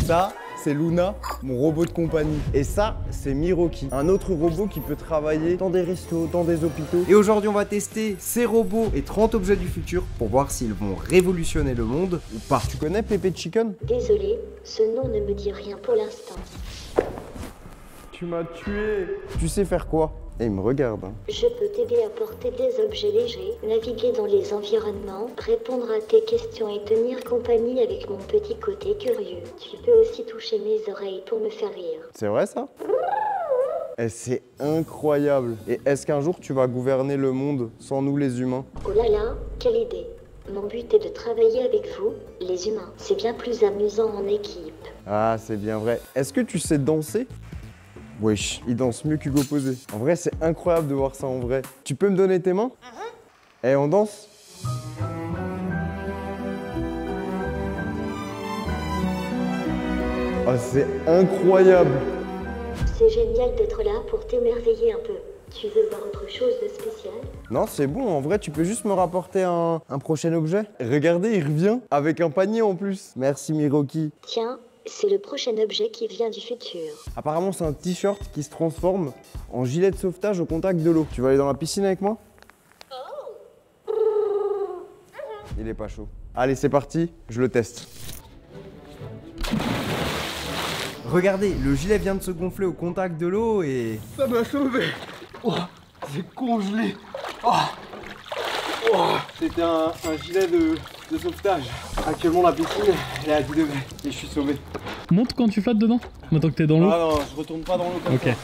Ça, c'est Luna, mon robot de compagnie. Et ça, c'est Miroki, un autre robot qui peut travailler dans des restos, dans des hôpitaux. Et aujourd'hui, on va tester ces robots et 30 objets du futur pour voir s'ils vont révolutionner le monde ou pas. Tu connais Pepe Chicken? Désolé, ce nom ne me dit rien pour l'instant. Tu m'as tué. Tu sais faire quoi? Et il me regarde. Je peux t'aider à porter des objets légers, naviguer dans les environnements, répondre à tes questions et tenir compagnie avec mon petit côté curieux. Tu peux aussi toucher mes oreilles pour me faire rire. C'est vrai ça? Et c'est incroyable. Et est-ce qu'un jour tu vas gouverner le monde sans nous les humains? Oh là là, quelle idée! Mon but est de travailler avec vous, les humains. C'est bien plus amusant en équipe. Ah, c'est bien vrai. Est-ce que tu sais danser? Wesh, il danse mieux qu'Hugo Posé. En vrai, c'est incroyable de voir ça en vrai. Tu peux me donner tes mains? Et on danse? Oh, c'est incroyable. C'est génial d'être là pour t'émerveiller un peu. Tu veux voir autre chose de spécial? Non, c'est bon. En vrai, tu peux juste me rapporter un prochain objet. Regardez, il revient avec un panier en plus. Merci, Miroki. Tiens, c'est le prochain objet qui vient du futur. Apparemment, c'est un t-shirt qui se transforme en gilet de sauvetage au contact de l'eau. Tu vas aller dans la piscine avec moi? Il est pas chaud. Allez, c'est parti, je le teste. Regardez, le gilet vient de se gonfler au contact de l'eau et... Ça m'a sauvé. Oh, j'ai congelé. Oh. Oh. C'était un gilet de sauvetage. Actuellement, la piscine, elle est à 10 degrés et je suis sauvé. Monte quand tu flottes dedans, maintenant que t'es dans l'eau. Ah non, je retourne pas dans l'eau comme ça. Ok.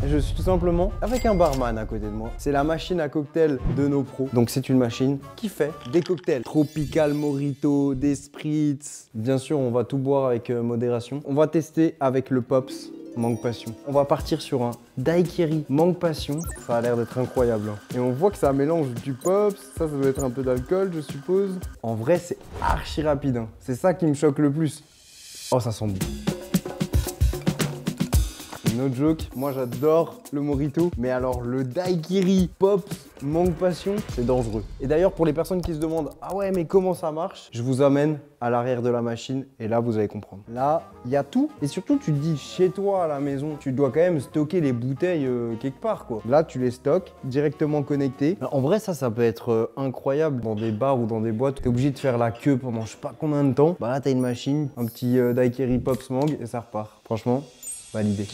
Je suis tout simplement avec un barman à côté de moi. C'est la machine à cocktail de nos pros. Donc c'est une machine qui fait des cocktails. Tropical Mojito, des spritz. Bien sûr, on va tout boire avec modération. On va tester avec le Pops Mangue Passion. On va partir sur un Daiquiri Mangue Passion. Ça a l'air d'être incroyable. Et on voit que ça mélange du Pops. Ça doit être un peu d'alcool, je suppose. En vrai, c'est archi rapide. C'est ça qui me choque le plus. Oh, ça sent bon. No joke, moi j'adore le Mojito, mais alors le Daiquiri Pops Mangue Passion, c'est dangereux. Et d'ailleurs, pour les personnes qui se demandent « Ah ouais, mais comment ça marche ?» Je vous amène à l'arrière de la machine et là, vous allez comprendre. Là, il y a tout. Et surtout, tu te dis, chez toi, à la maison, tu dois quand même stocker les bouteilles quelque part, quoi. Là, tu les stockes directement connectés. En vrai, ça peut être incroyable dans des bars ou dans des boîtes. T'es obligé de faire la queue pendant je sais pas combien de temps. Bah là, t'as une machine, un petit Daiquiri Pops Mangue et ça repart. Franchement, validé.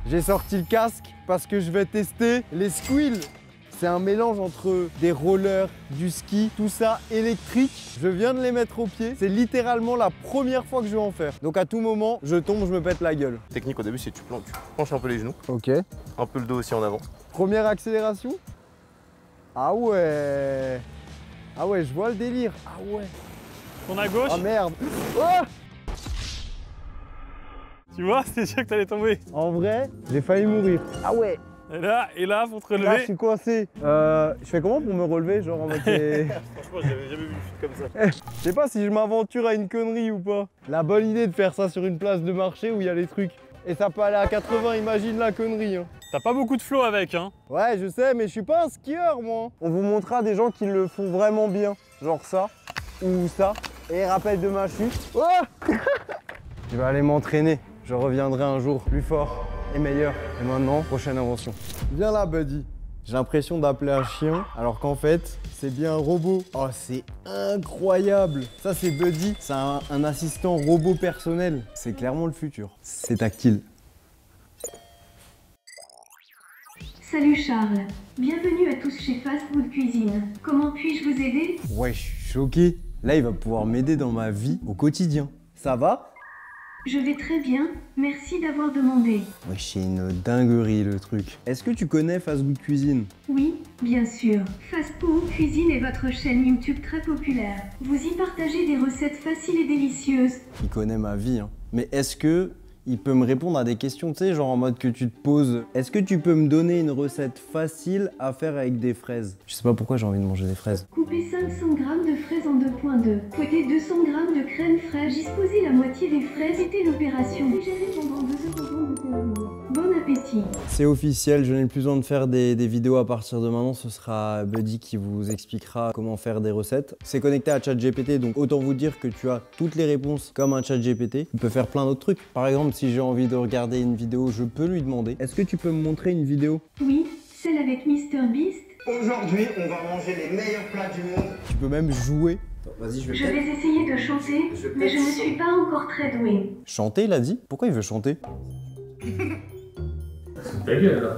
J'ai sorti le casque parce que je vais tester les squills. C'est un mélange entre des rollers, du ski, tout ça électrique. Je viens de les mettre au pied. C'est littéralement la première fois que je vais en faire. Donc à tout moment, je tombe, je me pète la gueule. La technique au début, c'est que tu penches un peu les genoux, Ok. un peu le dos aussi en avant. Première accélération. Ah ouais. Ah ouais, je vois le délire. Ah ouais. Tourne à gauche. Ah merde. Oh, Tu vois, c'était sûr que t'allais tomber. en vrai, j'ai failli mourir. Ah ouais. Et là, pour te Là, je relever. suis coincé. Je fais comment pour me relever? Genre en mode. Franchement, j'avais jamais vu une chute comme ça. Je sais pas si je m'aventure à une connerie ou pas. La bonne idée de faire ça sur une place de marché où il y a les trucs. Et ça peut aller à 80, imagine la connerie. Hein. T'as pas beaucoup de flow avec, hein. Ouais, je sais, mais je suis pas un skieur, moi. On vous montrera des gens qui le font vraiment bien. Genre ça, ou ça. Et rappel de ma chute. Oh je vais aller m'entraîner. Je reviendrai un jour plus fort et meilleur. Et maintenant, prochaine invention. Viens là, Buddy. J'ai l'impression d'appeler un chien, alors qu'en fait, c'est bien un robot. Oh, c'est incroyable. Ça, c'est Buddy. C'est un assistant robot personnel. C'est clairement le futur. C'est tactile. Salut Charles, bienvenue à tous chez Fast Food Cuisine. Comment puis-je vous aider? Ouais, je suis choqué. Là, il va pouvoir m'aider dans ma vie au quotidien. Ça va? Je vais très bien, merci d'avoir demandé. Ouais, c'est une dinguerie le truc. Est-ce que tu connais Fast Food Cuisine? Oui, bien sûr. Fast Food Cuisine est votre chaîne YouTube très populaire. Vous y partagez des recettes faciles et délicieuses. Il connaît ma vie, hein. Mais est-ce que il peut me répondre à des questions, tu sais, genre en mode que tu te poses. Est-ce que tu peux me donner une recette facile à faire avec des fraises? Je sais pas pourquoi j'ai envie de manger des fraises. Coupez 500 g de fraises en 2.2. Fouettez 200 g de crème fraîche. Disposez la moitié des fraises. C'était l'opération. Digérez pendant 2 heures avant de terminer. Bon appétit. C'est officiel, je n'ai plus besoin de faire des vidéos à partir de maintenant. Ce sera Buddy qui vous expliquera comment faire des recettes. C'est connecté à ChatGPT, donc autant vous dire que tu as toutes les réponses comme un ChatGPT. Il peut faire plein d'autres trucs. Par exemple, si j'ai envie de regarder une vidéo, je peux lui demander: est-ce que tu peux me montrer une vidéo? Oui, celle avec MrBeast. Aujourd'hui, on va manger les meilleurs plats du monde. Tu peux même jouer. Vas-y, Je vais essayer de chanter, mais je ne suis pas encore très douée. Chanter, il a dit? Pourquoi il veut chanter? Ta gueule.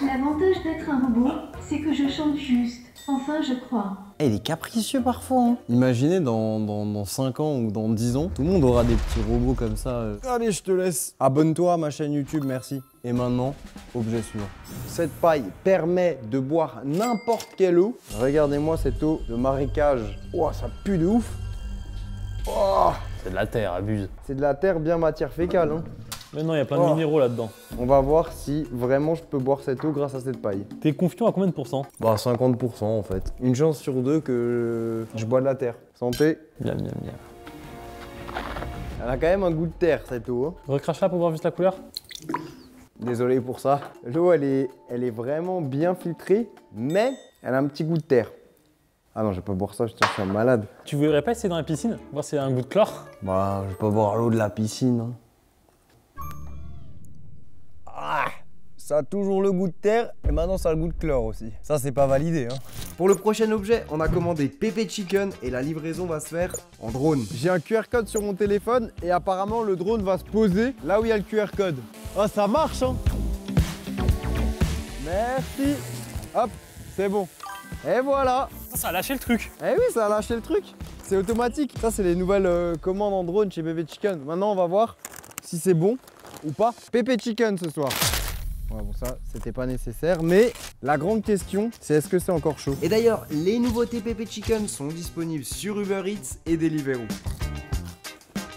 L'avantage d'être un robot, c'est que je chante juste. Enfin, je crois. Eh, il est capricieux parfois, hein. Imaginez dans 5 ans ou dans 10 ans, tout le monde aura des petits robots comme ça. Allez, je te laisse. Abonne-toi à ma chaîne YouTube, merci. Et maintenant, objet suivant. Cette paille permet de boire n'importe quelle eau. Regardez-moi cette eau de marécage. Oh, ça pue de ouf. Oh, C'est de la terre, abuse. c'est de la terre bien matière fécale, hein. Mais non, il y a plein de minéraux là-dedans. On va voir si vraiment je peux boire cette eau grâce à cette paille. T'es confiant à combien de pourcents? Bah 50% en fait. Une chance sur 2 que je bois de la terre. Santé. Bien, bien, bien. Elle a quand même un goût de terre cette eau, hein. Recrache là pour voir juste la couleur. Désolé pour ça. L'eau elle est vraiment bien filtrée, mais elle a un petit goût de terre. Ah non, je vais pas boire ça, je suis un malade. Tu voudrais pas essayer dans la piscine? Voir s'il y a un goût de chlore? Bah, je vais pas boire l'eau de la piscine, hein. Ah, ça a toujours le goût de terre et maintenant ça a le goût de chlore aussi. Ça, c'est pas validé, hein. Pour le prochain objet, on a commandé Pépé Chicken et la livraison va se faire en drone. J'ai un QR code sur mon téléphone et apparemment le drone va se poser là où il y a le QR code. Ah, ça marche, hein. Merci. Hop, c'est bon. Et voilà. Ça a lâché le truc. Eh oui, ça a lâché le truc. C'est automatique. Ça, c'est les nouvelles commandes en drone chez Pépé Chicken. Maintenant, on va voir si c'est bon ou pas. Pépé Chicken ce soir. Ouais, bon, ça, c'était pas nécessaire. Mais la grande question, c'est est-ce que c'est encore chaud? Et d'ailleurs, les nouveautés Pépé Chicken sont disponibles sur Uber Eats et Deliveroo.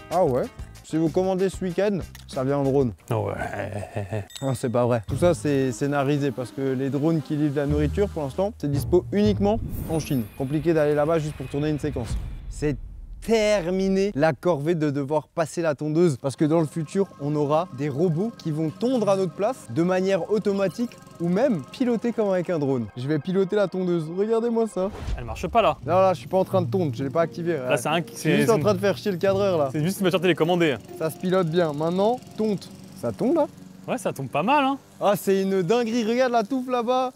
Ah ouais? Si vous commandez ce week-end, ça vient en drone. Ouais. Non, c'est pas vrai. Tout ça, c'est scénarisé parce que les drones qui livrent la nourriture, pour l'instant, c'est dispo uniquement en Chine. Compliqué d'aller là-bas juste pour tourner une séquence. C'est terminé la corvée de devoir passer la tondeuse parce que dans le futur, on aura des robots qui vont tondre à notre place de manière automatique ou même piloter comme avec un drone. Je vais piloter la tondeuse. Regardez-moi ça. Elle marche pas là. Non, là, je suis pas en train de tondre. Je l'ai pas activé. Là, c'est un. Je suis juste en train de faire chier le cadreur là. C'est juste une voiture télécommandée. Ça se pilote bien. Maintenant, tonte. Ça tombe là? Ouais, ça tombe pas mal, hein. Ah, c'est une dinguerie. Regarde la touffe là-bas.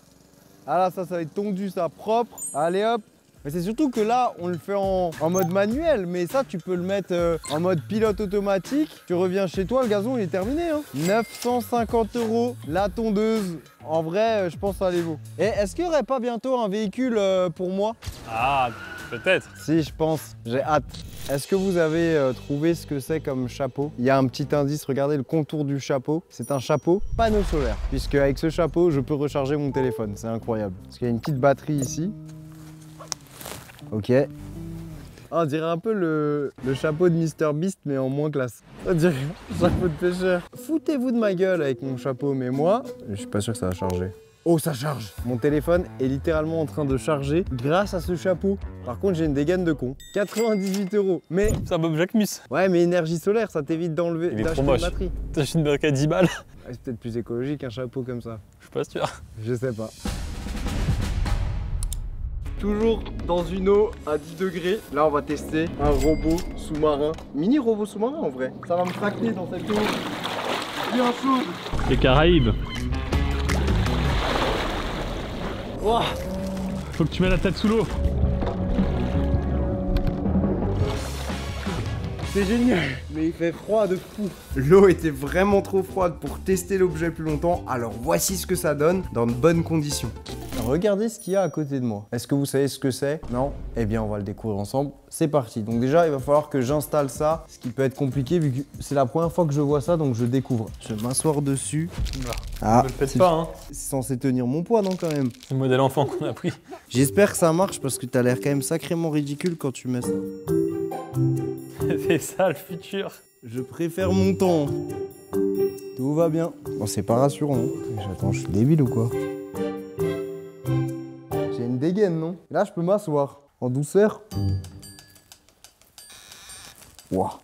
Ah là, ça va être tondu, ça, propre. Allez hop. Mais c'est surtout que là, on le fait en mode manuel. Mais ça, tu peux le mettre en mode pilote automatique. Tu reviens chez toi, le gazon, il est terminé, hein. 950 € la tondeuse. En vrai, je pense que ça les vaut. Et est-ce qu'il n'y aurait pas bientôt un véhicule pour moi? Ah, peut-être. Si, je pense. J'ai hâte. Est-ce que vous avez trouvé ce que c'est comme chapeau? Il y a un petit indice, regardez le contour du chapeau. C'est un chapeau panneau solaire. Puisque avec ce chapeau, je peux recharger mon téléphone. C'est incroyable. Parce qu'il y a une petite batterie ici. Ok. Ah, on dirait un peu le chapeau de MrBeast, mais en moins classe. On dirait un chapeau de pêcheur. Foutez-vous de ma gueule avec mon chapeau, mais moi, je suis pas sûr que ça va charger. Oh, ça charge! Mon téléphone est littéralement en train de charger grâce à ce chapeau. Par contre, j'ai une dégaine de con. 98 €. Mais, C'est un Bob Jacquemus. ouais, mais énergie solaire, ça t'évite d'enlever, Il est trop d'acheter une moche. batterie. T'achètes une brique à 10 balles. Ouais, c'est peut-être plus écologique un chapeau comme ça. Je suis pas sûr. Je sais pas. Toujours dans une eau à 10 degrés. Là, on va tester un robot sous-marin. Mini robot sous-marin en vrai. Ça va me tracter dans cette eau bien chaude. Les Caraïbes. Ouah. Faut que tu mets la tête sous l'eau. C'est génial, mais il fait froid de fou. L'eau était vraiment trop froide pour tester l'objet plus longtemps, alors voici ce que ça donne dans de bonnes conditions. Regardez ce qu'il y a à côté de moi. Est-ce que vous savez ce que c'est? Non? Eh bien, on va le découvrir ensemble. C'est parti. Donc déjà, il va falloir que j'installe ça, ce qui peut être compliqué vu que c'est la première fois que je vois ça, donc je découvre. Je vais m'asseoir dessus. Ne le faites pas, hein. C'est censé tenir mon poids, non, quand même? C'est le modèle enfant qu'on a pris. J'espère que ça marche parce que t'as l'air quand même sacrément ridicule quand tu mets ça. C'est ça le futur. Je préfère mon temps. Tout va bien. Bon, c'est pas rassurant. J'attends, je suis débile ou quoi? J'ai une dégaine, non? Là, je peux m'asseoir. En douceur. Wouah.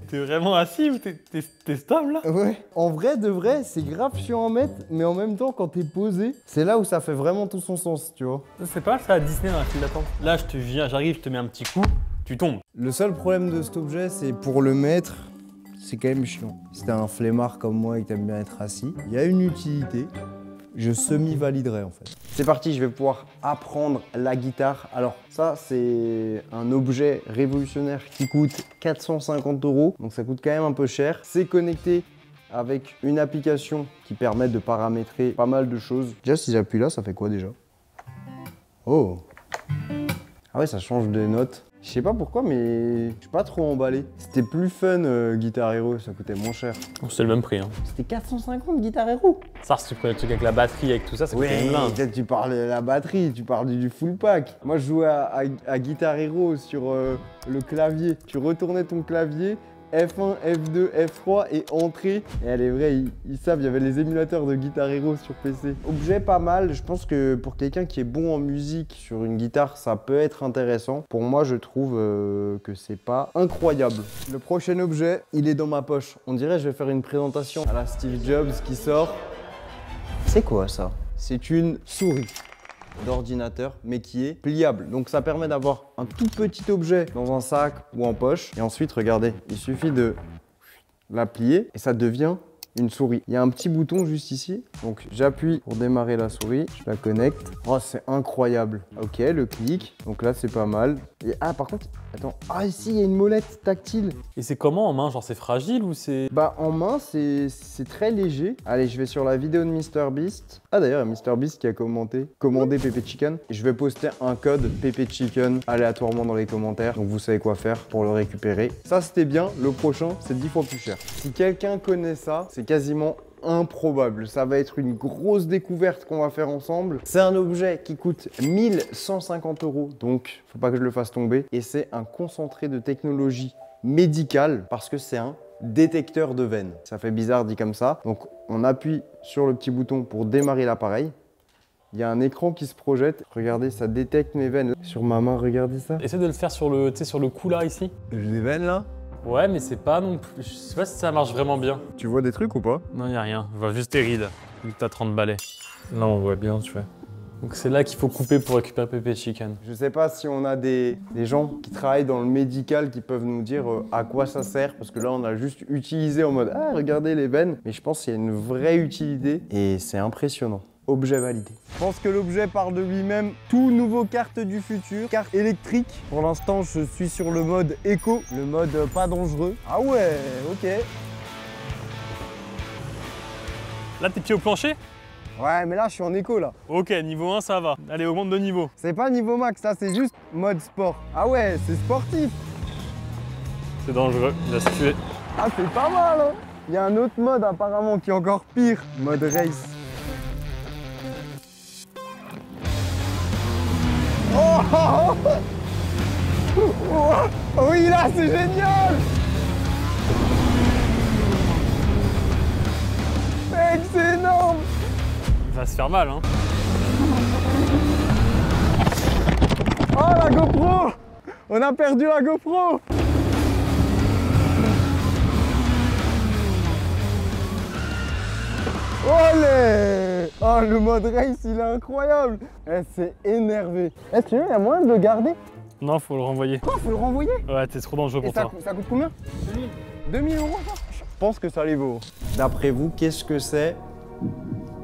T'es vraiment assis ou t'es stable là? Ouais. En vrai, de vrai, c'est grave chiant à mettre, mais en même temps, quand t'es posé, c'est là où ça fait vraiment tout son sens, tu vois. C'est pas ça à Disney dans la file d'attente. Là, j'arrive, je te mets un petit coup, tu tombes. Le seul problème de cet objet, c'est pour le mettre, c'est quand même chiant. Si t'es un flemmard comme moi et que t'aimes bien être assis, il y a une utilité. Je semi-validerai en fait. C'est parti, je vais pouvoir apprendre la guitare. Alors ça, c'est un objet révolutionnaire qui coûte 450 €. Donc ça coûte quand même un peu cher. C'est connecté avec une application qui permet de paramétrer pas mal de choses. Déjà, si j'appuie là, ça fait quoi déjà? Oh! Ah ouais, ça change des notes. Je sais pas pourquoi, mais je suis pas trop emballé. C'était plus fun Guitar Hero, ça coûtait moins cher. C'est le même prix. Hein. C'était 450 Guitar Hero. Ça, si tu prenais le truc avec la batterie, avec tout ça, ça coûtait une blinde. Peut-être tu parles de la batterie, tu parles du full pack. Moi, je jouais à Guitar Hero sur le clavier. Tu retournais ton clavier, F1, F2, F3 et entrée. Et elle est vraie, ils savent, il y avait les émulateurs de Guitar Hero sur PC. Objet pas mal, je pense que pour quelqu'un qui est bon en musique sur une guitare, ça peut être intéressant. Pour moi, je trouve que c'est pas incroyable. Le prochain objet, il est dans ma poche. On dirait que je vais faire une présentation à la Steve Jobs qui sort. C'est quoi ça? C'est une souris d'ordinateur, mais qui est pliable. Donc ça permet d'avoir un tout petit objet dans un sac ou en poche. Et ensuite, regardez, il suffit de la plier et ça devient une souris. Il y a un petit bouton juste ici. Donc j'appuie pour démarrer la souris, je la connecte. Oh, c'est incroyable. Ok, le clic. Donc là, c'est pas mal. Et, ah, par contre, attends. Ah, ici, il y a une molette tactile. Et c'est comment en main? Genre, c'est fragile ou c'est... Bah, en main, c'est très léger. Allez, je vais sur la vidéo de MrBeast. Ah, d'ailleurs, il y a MrBeast qui a commandé Pepe Chicken. Et je vais poster un code Pepe Chicken aléatoirement dans les commentaires. Donc, vous savez quoi faire pour le récupérer. Ça, c'était bien. Le prochain, c'est 10 fois plus cher. Si quelqu'un connaît ça, c'est quasiment improbable. Ça va être une grosse découverte qu'on va faire ensemble. C'est un objet qui coûte 1150 €, donc faut pas que je le fasse tomber. Et c'est un concentré de technologie médicale parce que c'est un détecteur de veines. Ça fait bizarre dit comme ça. Donc on appuie sur le petit bouton pour démarrer l'appareil. Il y a un écran qui se projette. Regardez, ça détecte mes veines. Sur ma main, regardez ça. Essaie de le faire sur le cou là, ici. J'ai des veines là? Ouais, mais c'est pas non plus... Je sais pas si ça marche vraiment bien. Tu vois des trucs ou pas? Non, y a rien. On voit juste tes rides, vu que t'as 30 balais. Là, on voit bien, tu vois. Donc c'est là qu'il faut couper pour récupérer Pepe Chicken. Je sais pas si on a des gens qui travaillent dans le médical qui peuvent nous dire à quoi ça sert, parce que là on a juste utilisé en mode « Ah, regardez les veines », mais je pense qu'il y a une vraie utilité et c'est impressionnant. Objet validé. Je pense que l'objet parle de lui-même. Tout nouveau carte du futur, carte électrique. Pour l'instant, je suis sur le mode éco, le mode pas dangereux. Ah ouais, ok. Là, t'es pieds au plancher? Ouais, mais là, je suis en éco, là. Ok, niveau 1, ça va. Allez, augmente de niveau. C'est pas niveau max, ça, c'est juste mode sport. Ah ouais, c'est sportif. C'est dangereux, il va se tuer. Ah, c'est pas mal, hein. Il y a un autre mode, apparemment, qui est encore pire. Mode race. Oh, oh, oh, oh, oui, là, c'est génial. Mec, c'est énorme. Il va se faire mal, hein. Oh, la GoPro. On a perdu la GoPro. Olé! Oh, le mode race, il est incroyable! C'est énervé. Est-ce qu'il y a moyen de le garder? Non, faut le renvoyer. Quoi? Faut le renvoyer? Ouais, t'es trop dangereux pour toi. Ça coûte combien? 2000 € ça? Je pense que ça les vaut. D'après vous, qu'est-ce que c'est?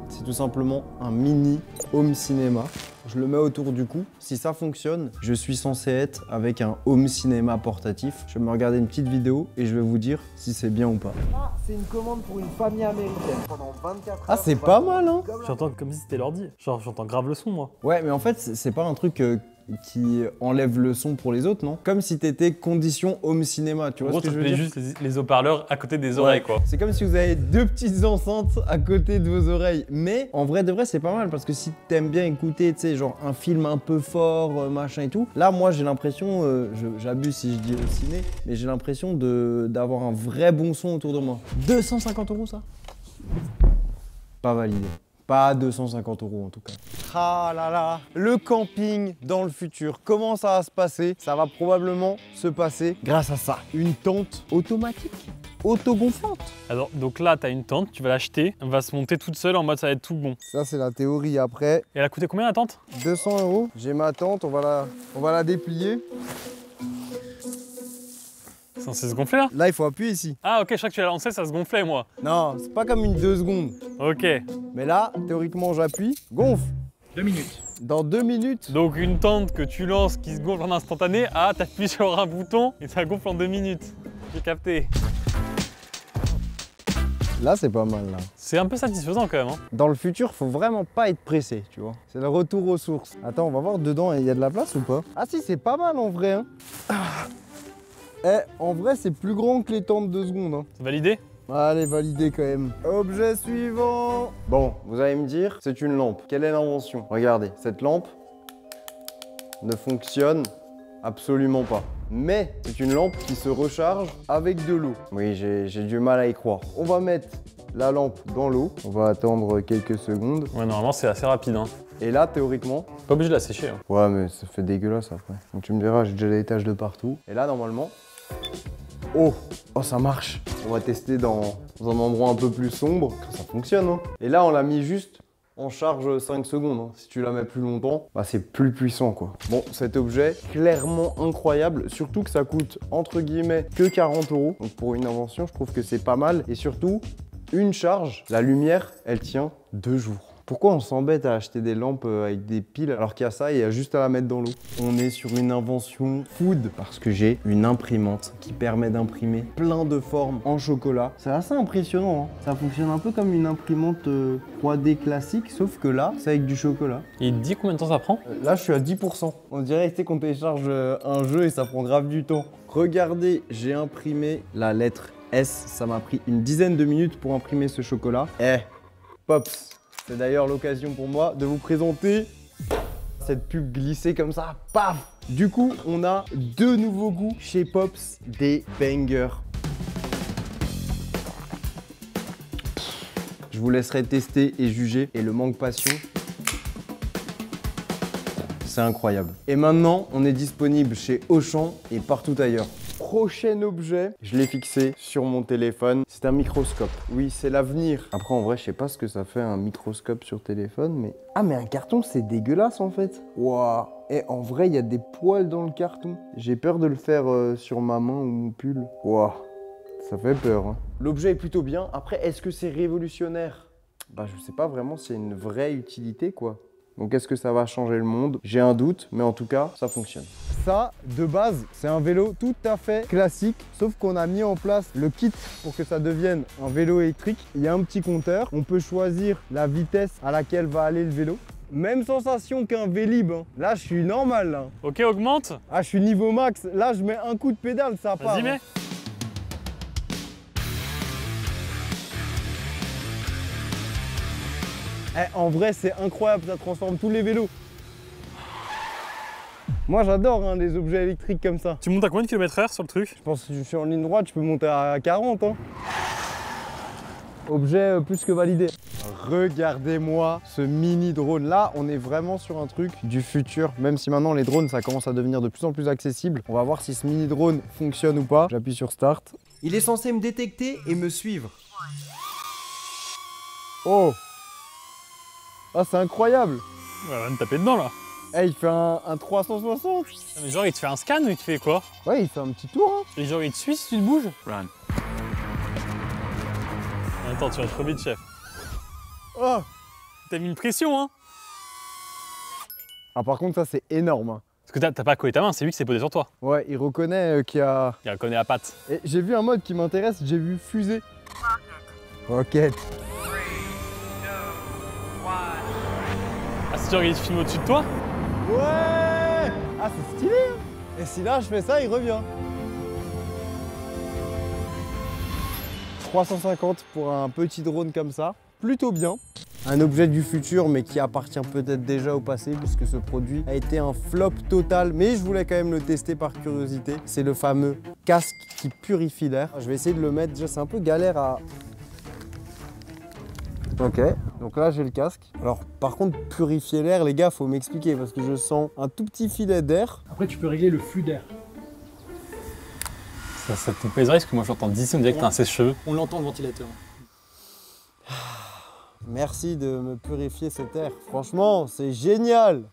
C'est tout simplement un mini home cinéma. Je le mets autour du cou. Si ça fonctionne, je suis censé être avec un home cinéma portatif. Je vais me regarder une petite vidéo et je vais vous dire si c'est bien ou pas. Ah, c'est une commande pour une famille américaine. Pendant 24 heures. Ah, c'est pas mal, hein? J'entends comme si c'était l'ordi. Genre, j'entends grave le son, moi. Ouais, mais en fait, c'est pas un truc qui enlève le son pour les autres, non? Comme si t'étais condition home cinéma, tu En vois gros, ce que tu je veux mets dire? juste les haut-parleurs à côté des oreilles, quoi. C'est comme si vous avez deux petites enceintes à côté de vos oreilles. Mais en vrai de vrai, c'est pas mal parce que si t'aimes bien écouter, tu sais, genre un film un peu fort, machin et tout. Là, moi, j'ai l'impression, j'abuse si je dis au ciné, mais j'ai l'impression d'avoir un vrai bon son autour de moi. 250 € ça? Pas validé. Pas 250 € en tout cas. Ah là là, le camping dans le futur, comment ça va se passer? Ça va probablement se passer grâce à ça. Une tente automatique, autogonflante. Alors, donc là, t'as une tente, tu vas l'acheter, elle va se monter toute seule en mode ça va être tout bon. Ça c'est la théorie. Après, Et elle a coûté combien la tente? 200 €. J'ai ma tente, on va la déplier. C'est censé se gonfler là? Là, il faut appuyer ici. Ah ok, je crois que tu l'as lancé, ça se gonflait moi. Non, c'est pas comme une 2 secondes. Ok. Mais là, théoriquement, j'appuie, gonfle. 2 minutes. Dans 2 minutes. Donc une tente que tu lances qui se gonfle en instantané, ah t'appuies sur un bouton et ça gonfle en 2 minutes. J'ai capté. Là, c'est pas mal là. C'est un peu satisfaisant quand même. Hein. Dans le futur, faut vraiment pas être pressé, tu vois. C'est le retour aux sources. Attends, on va voir dedans, il y a de la place ou pas? Ah si, c'est pas mal en vrai. Hein. Eh, en vrai, c'est plus grand que les tentes de secondes. Hein. C'est validé? Allez, validé quand même. Objet suivant. Bon, vous allez me dire, c'est une lampe. Quelle est l'invention? Regardez, cette lampe ne fonctionne absolument pas. Mais c'est une lampe qui se recharge avec de l'eau. Oui, j'ai du mal à y croire. On va mettre la lampe dans l'eau. On va attendre quelques secondes. Ouais, normalement c'est assez rapide. Hein. Et là, théoriquement... Pas obligé de la sécher. Hein. Ouais, mais ça fait dégueulasse après. Donc tu me diras, j'ai déjà des taches de partout. Et là, normalement... Oh, ça marche. On va tester dans un endroit un peu plus sombre. Ça fonctionne, hein. Et là, on l'a mis juste en charge 5 secondes. Hein. Si tu la mets plus longtemps, bah c'est plus puissant, quoi. Bon, cet objet, clairement incroyable. Surtout que ça coûte, entre guillemets, que 40 €. Donc pour une invention, je trouve que c'est pas mal. Et surtout, une charge, la lumière, elle tient 2 jours. Pourquoi on s'embête à acheter des lampes avec des piles alors qu'il y a ça et il y a juste à la mettre dans l'eau? On est sur une invention food parce que j'ai une imprimante qui permet d'imprimer plein de formes en chocolat. C'est assez impressionnant, hein. Ça fonctionne un peu comme une imprimante 3D classique, sauf que là, c'est avec du chocolat. Et il te dit combien de temps ça prend? Là, je suis à 10%. On dirait qu'on télécharge un jeu et ça prend grave du temps. Regardez, j'ai imprimé la lettre S. Ça m'a pris une dizaine de minutes pour imprimer ce chocolat. Pops! C'est d'ailleurs l'occasion pour moi de vous présenter cette pub glissée comme ça, paf! Du coup, on a 2 nouveaux goûts chez Pops, des bangers. Je vous laisserai tester et juger. Et le manque passion, c'est incroyable. Et maintenant, on est disponible chez Auchan et partout ailleurs. Prochain objet, je l'ai fixé sur mon téléphone, c'est un microscope. Oui, c'est l'avenir. Après, en vrai, je sais pas ce que ça fait un microscope sur téléphone, mais... Ah, mais un carton, c'est dégueulasse en fait. Waouh. Et en vrai, il y a des poils dans le carton. J'ai peur de le faire sur ma main ou mon pull. Waouh, ça fait peur. Hein. L'objet est plutôt bien. Après, est-ce que c'est révolutionnaire? Bah, je sais pas vraiment s'il y a une vraie utilité, quoi. Donc est-ce que ça va changer le monde? J'ai un doute, mais en tout cas, ça fonctionne. Ça, de base, c'est un vélo tout à fait classique, sauf qu'on a mis en place le kit pour que ça devienne un vélo électrique. Il y a un petit compteur, on peut choisir la vitesse à laquelle va aller le vélo. Même sensation qu'un Vélib, hein. Là, je suis normal, là. Ok, augmente. Ah, je suis niveau max. Là, je mets un coup de pédale, ça part. Vas-y, mets. Hein. En vrai, c'est incroyable, ça transforme tous les vélos. Moi, j'adore hein, les objets électriques comme ça. Tu montes à combien de km/h sur le truc? Je pense que si je suis en ligne droite, je peux monter à 40. Hein. Objet plus que validé. Regardez-moi ce mini drone. Là, on est vraiment sur un truc du futur. Même si maintenant, les drones, ça commence à devenir de plus en plus accessible. On va voir si ce mini drone fonctionne ou pas. J'appuie sur Start. Il est censé me détecter et me suivre. Oh! Ah, c'est incroyable! Ouais, on va me taper dedans là. Eh, il fait un 360. Ah, mais genre, il te fait un scan ou il te fait quoi? Ouais, il fait un petit tour. Hein. Et genre, il te suit si tu te bouges? Run. Attends, tu vas trop vite, chef. Oh! T'as mis une pression, hein? Ah, par contre, ça, c'est énorme. Hein. Parce que t'as pas collé ta main, c'est lui qui s'est posé sur toi. Ouais, il reconnaît qu'il y a... Il reconnaît la patte. Et j'ai vu un mode qui m'intéresse, j'ai vu fusée. Rocket. Ah, si tu regardes, il te filme au-dessus de toi? Ouais! Ah, c'est stylé hein. Et si là, je fais ça, il revient. 350 pour un petit drone comme ça, plutôt bien. Un objet du futur mais qui appartient peut-être déjà au passé puisque ce produit a été un flop total, mais je voulais quand même le tester par curiosité. C'est le fameux casque qui purifie l'air. Je vais essayer de le mettre, déjà c'est un peu galère à... Ok, donc là j'ai le casque. Alors par contre purifier l'air les gars, faut m'expliquer parce que je sens un tout petit filet d'air. Après tu peux régler le flux d'air. Ça te pèserait parce que moi j'entends d'ici, on dirait que t'as un sèche-cheveux. On l'entend le ventilateur. Merci de me purifier cet air. Franchement, c'est génial.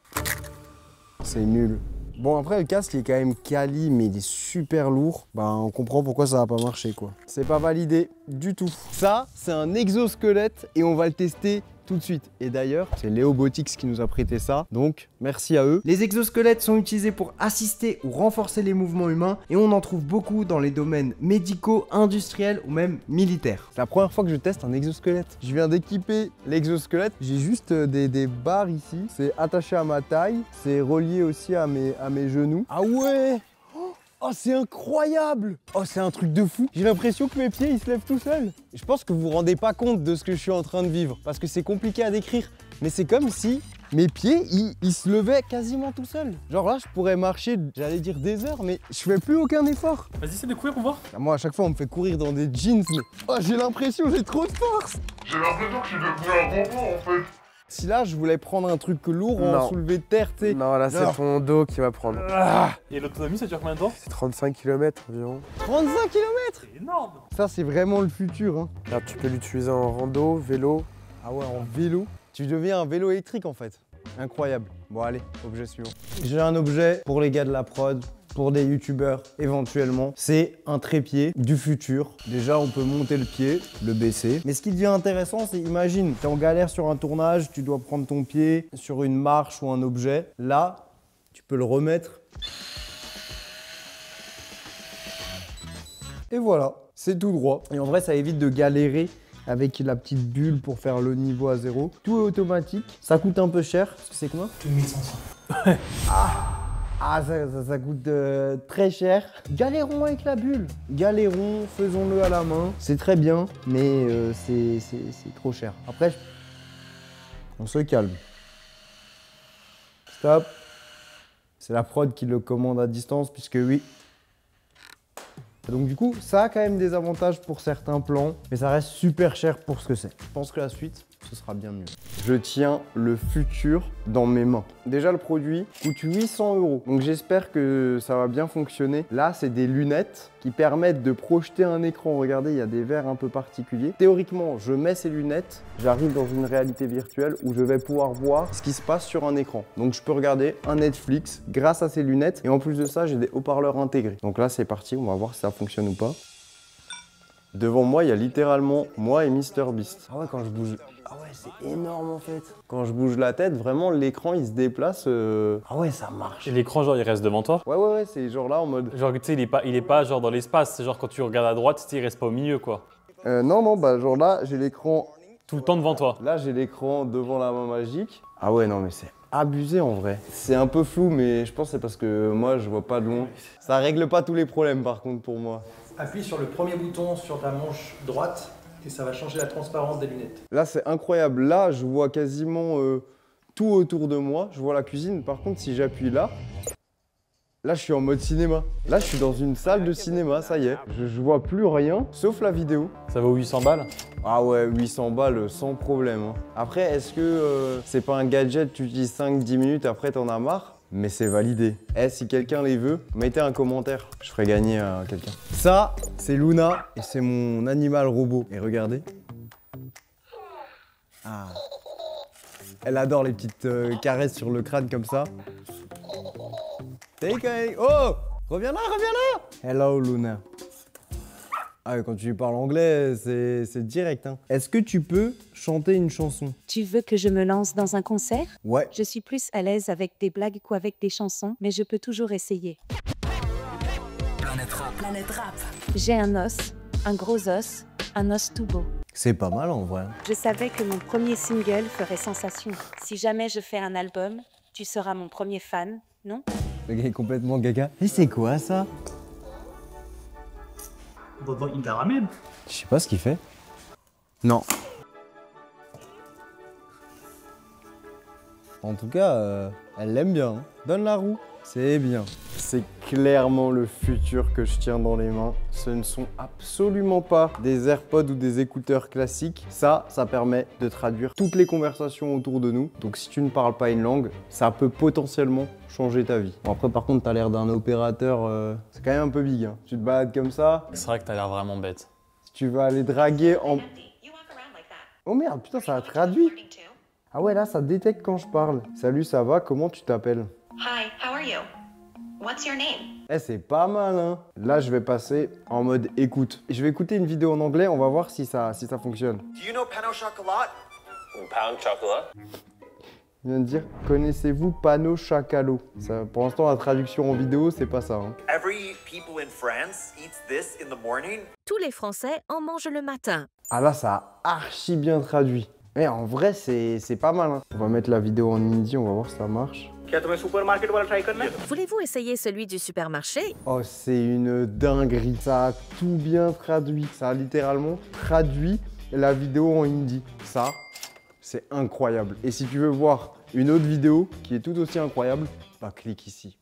C'est nul. Bon, après, le casque il est quand même quali, mais il est super lourd. Bah, on comprend pourquoi ça va pas marcher, quoi. C'est pas validé du tout. Ça, c'est un exosquelette et on va le tester tout de suite. Et d'ailleurs, c'est Leobotics qui nous a prêté ça, donc merci à eux. Les exosquelettes sont utilisés pour assister ou renforcer les mouvements humains et on en trouve beaucoup dans les domaines médicaux, industriels ou même militaires. C'est la première fois que je teste un exosquelette. Je viens d'équiper l'exosquelette. J'ai juste des barres ici. C'est attaché à ma taille. C'est relié aussi à mes genoux. Ah ouais! Oh, c'est incroyable! Oh, c'est un truc de fou! J'ai l'impression que mes pieds, ils se lèvent tout seuls. Je pense que vous vous rendez pas compte de ce que je suis en train de vivre, parce que c'est compliqué à décrire. Mais c'est comme si mes pieds, ils se levaient quasiment tout seuls. Genre là, je pourrais marcher, j'allais dire des heures, mais je fais plus aucun effort. Vas-y, essaie de courir pour voir. Moi, à chaque fois, on me fait courir dans des jeans, mais... Oh, j'ai l'impression, j'ai trop de force! J'ai l'impression que je suis devenu un bonbon en fait. Si là, je voulais prendre un truc lourd en soulevé de terre, tu sais. Non, là, c'est ton dos qui va prendre. Et l'autonomie, ça dure combien de temps? C'est 35 km environ. 35 km! C'est énorme. Ça, c'est vraiment le futur, hein. Alors, tu peux l'utiliser en rando, vélo. Ah ouais, en vélo. Tu deviens un vélo électrique, en fait. Incroyable. Bon, allez, objet suivant. J'ai un objet pour les gars de la prod, pour des youtubeurs éventuellement. C'est un trépied du futur. Déjà, on peut monter le pied, le baisser. Mais ce qui devient intéressant, c'est imagine, tu es en galère sur un tournage, tu dois prendre ton pied sur une marche ou un objet. Là, tu peux le remettre. Et voilà, c'est tout droit. Et en vrai, ça évite de galérer avec la petite bulle pour faire le niveau à 0. Tout est automatique. Ça coûte un peu cher. Parce que c'est combien? 2500. Ah, ça coûte très cher. Galérons avec la bulle. Galérons, faisons-le à la main. C'est très bien, mais c'est trop cher. Après, on se calme. Stop. C'est la prod qui le commande à distance, puisque oui. Donc du coup, ça a quand même des avantages pour certains plans, mais ça reste super cher pour ce que c'est. Je pense que la suite, ce sera bien mieux. Je tiens le futur dans mes mains. Déjà, le produit coûte 800 €. Donc j'espère que ça va bien fonctionner. Là, c'est des lunettes qui permettent de projeter un écran. Regardez, il y a des verres un peu particuliers. Théoriquement, je mets ces lunettes, j'arrive dans une réalité virtuelle où je vais pouvoir voir ce qui se passe sur un écran. Donc je peux regarder un Netflix grâce à ces lunettes. Et en plus de ça, j'ai des haut-parleurs intégrés. Donc là, c'est parti, on va voir si ça fonctionne ou pas. Devant moi, il y a littéralement moi et MrBeast. Ah ouais, quand je bouge... Ah ouais, c'est énorme en fait. Quand je bouge la tête, vraiment, l'écran, il se déplace. Ah ouais, ça marche. Et l'écran, genre, il reste devant toi? Ouais, c'est genre là en mode... Genre, tu sais, il est pas genre dans l'espace. C'est genre quand tu regardes à droite, tu sais, il reste pas au milieu, quoi. Non, bah genre là, j'ai l'écran... Tout le temps devant toi. Là, j'ai l'écran devant la main magique. Ah ouais, non, mais c'est abusé en vrai. C'est un peu flou, mais je pense que c'est parce que moi, je vois pas de loin. Ça règle pas tous les problèmes, par contre, pour moi. Appuie sur le premier bouton sur ta manche droite et ça va changer la transparence des lunettes. Là, c'est incroyable. Là, je vois quasiment tout autour de moi. Je vois la cuisine. Par contre, si j'appuie là, je suis en mode cinéma. Là, je suis dans une salle de cinéma, ça y est. Je vois plus rien, sauf la vidéo. Ça vaut 800 balles? Ah ouais, 800 balles sans problème. Hein. Après, est-ce que c'est pas un gadget, tu utilises 5-10 minutes, après t'en as marre? Mais c'est validé. Si quelqu'un les veut, mettez un commentaire. Je ferai gagner à quelqu'un. Ça, c'est Luna et c'est mon animal robot. Et regardez. Ah. Elle adore les petites caresses sur le crâne comme ça. Oh! Reviens là! Hello Luna. Ah, quand tu lui parles anglais, c'est direct. Hein. Est-ce que tu peux chanter une chanson? Tu veux que je me lance dans un concert? Ouais. Je suis plus à l'aise avec des blagues qu'avec des chansons, mais je peux toujours essayer. Planète Rap. J'ai un os, un gros os, un os tout beau. C'est pas mal en vrai. Je savais que mon premier single ferait sensation. Si jamais je fais un album, tu seras mon premier fan, non? Le gars est complètement gaga. Et c'est quoi ça? Je sais pas ce qu'il fait. Non. En tout cas, elle l'aime bien. Hein. Donne la roue. C'est bien. C'est clairement le futur que je tiens dans les mains. Ce ne sont absolument pas des AirPods ou des écouteurs classiques. Ça permet de traduire toutes les conversations autour de nous. Donc si tu ne parles pas une langue, ça peut potentiellement changer ta vie. Bon, après par contre, t'as l'air d'un opérateur, c'est quand même un peu big. Hein. Tu te balades comme ça. C'est vrai que t'as l'air vraiment bête. Si tu vas aller draguer en... Oh merde, putain, ça a traduit. Ah ouais, là, ça détecte quand je parle. Salut, ça va? Comment tu t'appelles? Hi, how are you? What's your name? Eh, c'est pas mal, hein. Là, je vais passer en mode écoute. Je vais écouter une vidéo en anglais, on va voir si ça fonctionne. Do you know Pano Chocolat? Pound chocolat. Il vient de dire, connaissez-vous Pano Chacalo? Ça, pour l'instant, la traduction en vidéo, c'est pas ça. Hein. Every people in France eats this in the morning. Tous les Français en mangent le matin. Ah là, ça a archi bien traduit. Mais en vrai, c'est pas mal. Hein. On va mettre la vidéo en hindi, on va voir si ça marche. Voulez-vous essayer celui du supermarché? Oh, c'est une dinguerie. Ça a tout bien traduit. Ça a littéralement traduit la vidéo en hindi. Ça, c'est incroyable. Et si tu veux voir une autre vidéo qui est tout aussi incroyable, bah clique ici.